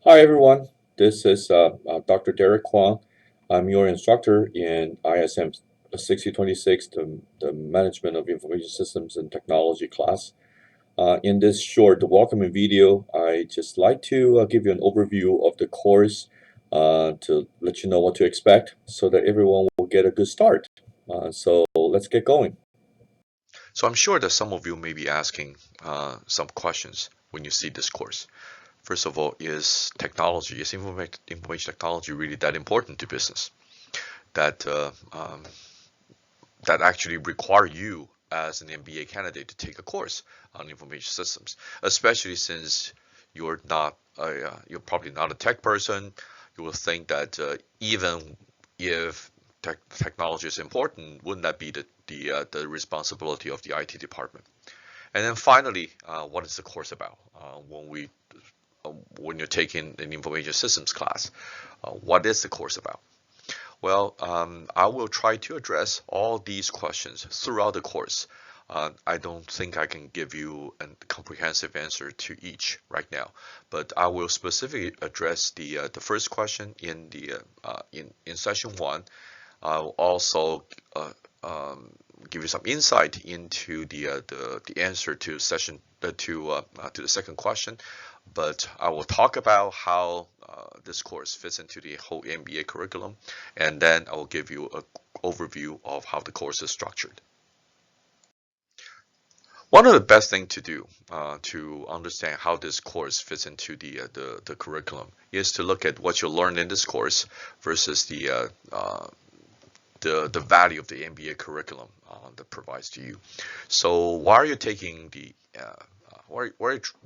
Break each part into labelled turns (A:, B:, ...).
A: Hi everyone, this is Dr. Derek Kwong. I'm your instructor in ISM6026, the Management of Information Systems and Technology class. In this short welcoming video, I just like to give you an overview of the course to let you know what to expect so that everyone will get a good start. So let's get going.
B: So I'm sure that some of you may be asking some questions when you see this course. First of all, is information technology really that important to business that that actually require you as an MBA candidate to take a course on information systems, especially since you're probably not a tech person. You will think that even if technology is important, wouldn't that be the responsibility of the IT department? And then finally, what is the course about? When you're taking an information systems class, what is the course about? Well, I will try to address all these questions throughout the course. I don't think I can give you a comprehensive answer to each right now, but I will specifically address the first question in session one. I'll also give you some insight into the answer to to the second question, but I will talk about how this course fits into the whole MBA curriculum, and then I will give you an overview of how the course is structured. One of the best things to do to understand how this course fits into the curriculum is to look at what you learned in this course versus the value of the MBA curriculum that provides to you. So why are you taking why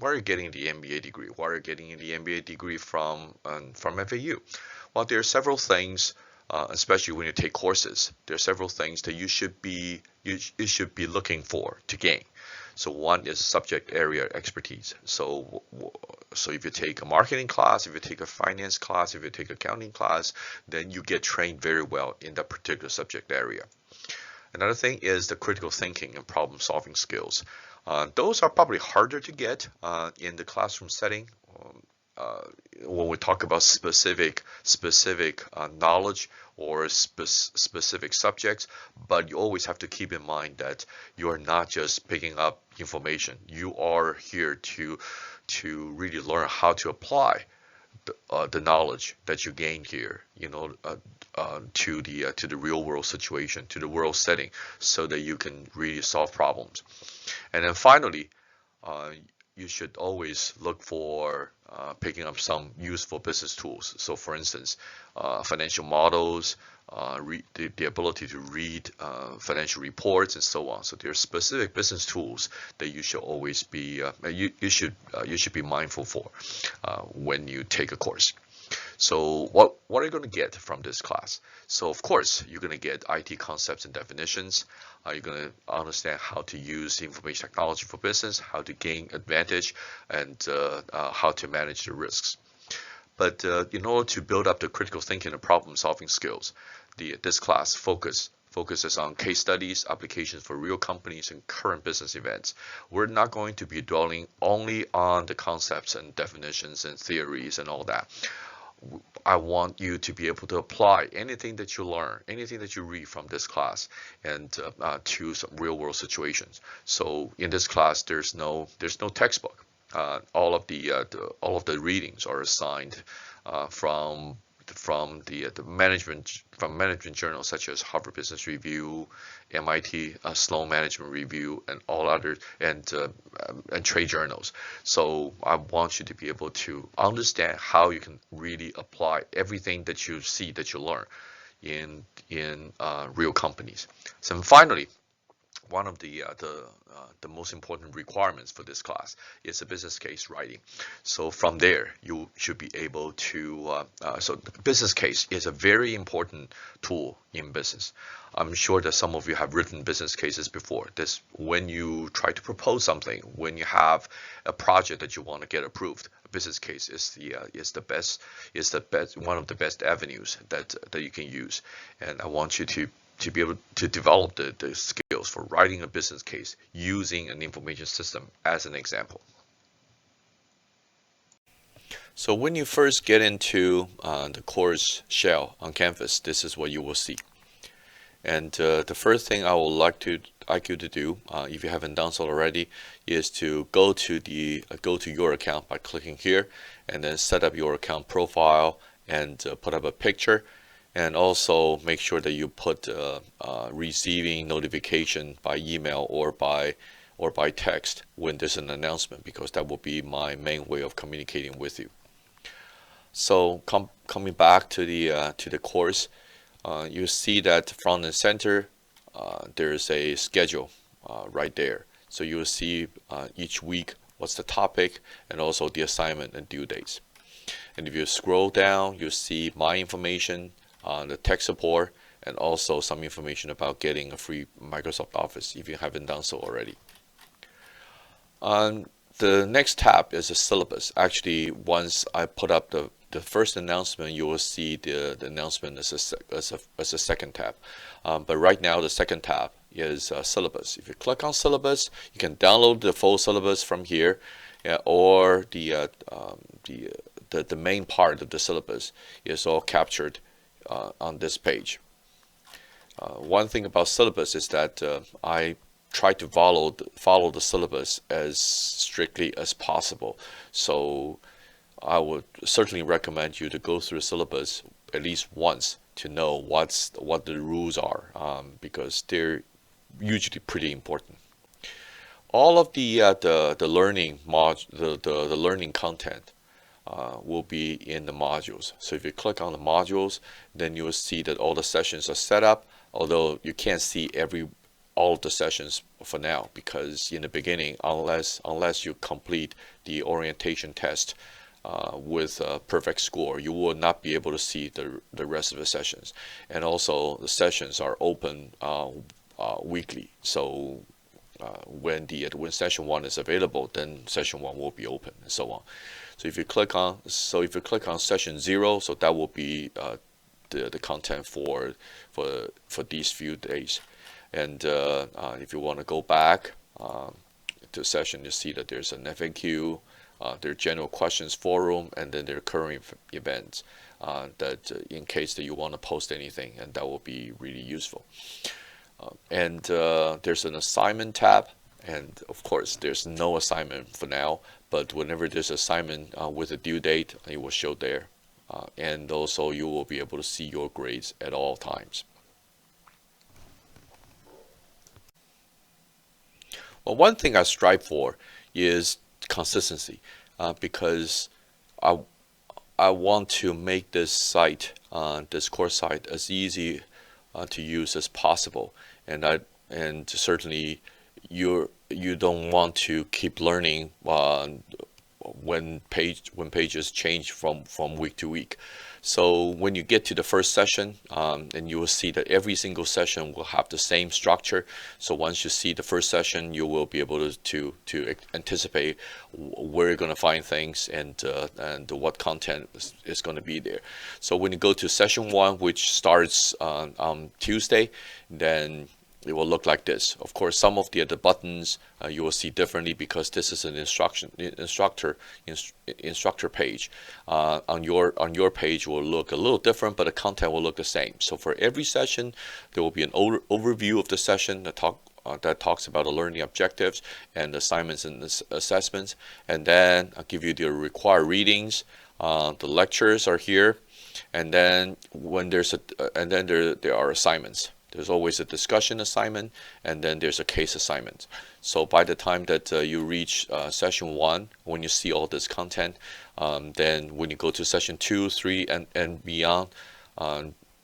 B: are you getting the MBA degree? Why are you getting the MBA degree from FAU? Well, there are several things, especially when you take courses. There are several things that you should be looking for to gain. So one is subject area expertise. So if you take a marketing class, if you take a finance class, if you take accounting class, then you get trained very well in that particular subject area. Another thing is the critical thinking and problem solving skills. Those are probably harder to get in the classroom setting. Uh, when we talk about specific knowledge or specific subjects, but you always have to keep in mind that you are not just picking up information. You are here to really learn how to apply the knowledge that you gain here, to the real world situation, to the world setting, so that you can really solve problems. And then finally, uh, you should always look for picking up some useful business tools. So, for instance, financial models, the ability to read financial reports, and so on. So, there are specific business tools that you should always be you should be mindful for when you take a course. So what are you going to get from this class? So of course, you're going to get IT concepts and definitions. You're going to understand how to use information technology for business, how to gain advantage, and how to manage the risks. But in order to build up the critical thinking and problem solving skills, this class focuses on case studies, applications for real companies, and current business events. We're not going to be dwelling only on the concepts and definitions and theories and all that. I want you to be able to apply anything that you learn, anything that you read from this class, and to some real world situations. So in this class, there's no textbook. All of the readings are assigned from management journals such as Harvard Business Review, MIT Sloan Management Review, and all other and trade journals. So I want you to be able to understand how you can really apply everything that you see that you learn in real companies. So finally, one of the most important requirements for this class is a business case writing. So from there, you should be able to. So the business case is a very important tool in business. I'm sure that some of you have written business cases before. This when you try to propose something, when you have a project that you want to get approved, a business case is the best one of the best avenues that you can use. And I want you to be able to develop the skills for writing a business case using an information system as an example. So when you first get into the course shell on Canvas, this is what you will see. And the first thing I would like you to do, if you haven't done so already, is to go to your account by clicking here, and then set up your account profile and put up a picture, and also make sure that you put receiving notification by email or by text when there's an announcement, because that will be my main way of communicating with you. So coming back to the course, you see that front and center, there's a schedule right there. So you will see each week what's the topic and also the assignment and due dates. And if you scroll down, you see my information, the tech support, and also some information about getting a free Microsoft Office if you haven't done so already. The next tab is the syllabus. Actually, once I put up the first announcement, you will see the announcement as a second tab. But right now, the second tab is syllabus. If you click on syllabus, you can download the full syllabus from here, or the main part of the syllabus is all captured on this page. One thing about syllabus is that I try to follow the syllabus as strictly as possible. So I would certainly recommend you to go through the syllabus at least once to know what the rules are, because they're usually pretty important. All of the learning the learning content will be in the modules. So if you click on the modules, then you will see that all the sessions are set up, although you can't see all of the sessions for now, because in the beginning, unless you complete the orientation test with a perfect score, you will not be able to see the rest of the sessions. And also the sessions are open weekly. So when session 1 is available, then session 1 will be open, and so on. So if you click on session 0, so that will be the content for these few days. And if you want to go back to session, you see that there's an FAQ, there are general questions forum, and then there are current events that in case that you want to post anything, and that will be really useful. And there's an assignment tab, and of course there's no assignment for now, but whenever there's assignment with a due date, it will show there. And also you will be able to see your grades at all times. Well, one thing I strive for is consistency, because I want to make this site, this course site, as easy to use as possible, and certainly you don't want to keep learning when pages change from week to week. So when you get to the first session, and you will see that every single session will have the same structure. So once you see the first session, you will be able to anticipate where you're going to find things and what content is going to be there. So when you go to session 1, which starts on Tuesday, then it will look like this. Of course, some of the buttons you will see differently, because this is an instructor page. On your page will look a little different, but the content will look the same. So for every session, there will be an overview of the session that talks about the learning objectives and assignments and assessments, and then I'll give you the required readings. The lectures are here, and then when there are assignments. There's always a discussion assignment, and then there's a case assignment. So by the time that you reach session 1, when you see all this content, then when you go to session 2, 3, and beyond,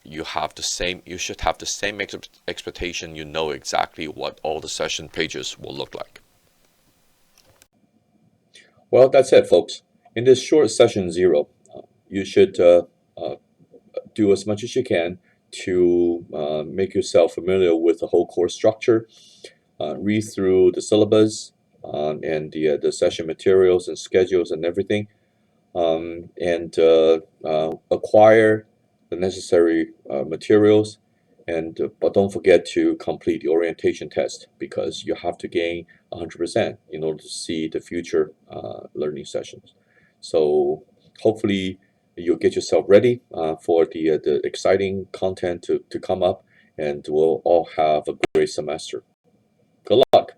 B: you should have the same expectation. You know exactly what all the session pages will look like.
A: Well, that's it, folks. In this short session 0, you should do as much as you can to make yourself familiar with the whole course structure, read through the syllabus and the session materials and schedules and everything, and acquire the necessary materials. And but don't forget to complete the orientation test, because you have to gain 100% in order to see the future learning sessions. So hopefully you'll get yourself ready for the exciting content to come up, and we'll all have a great semester. Good luck.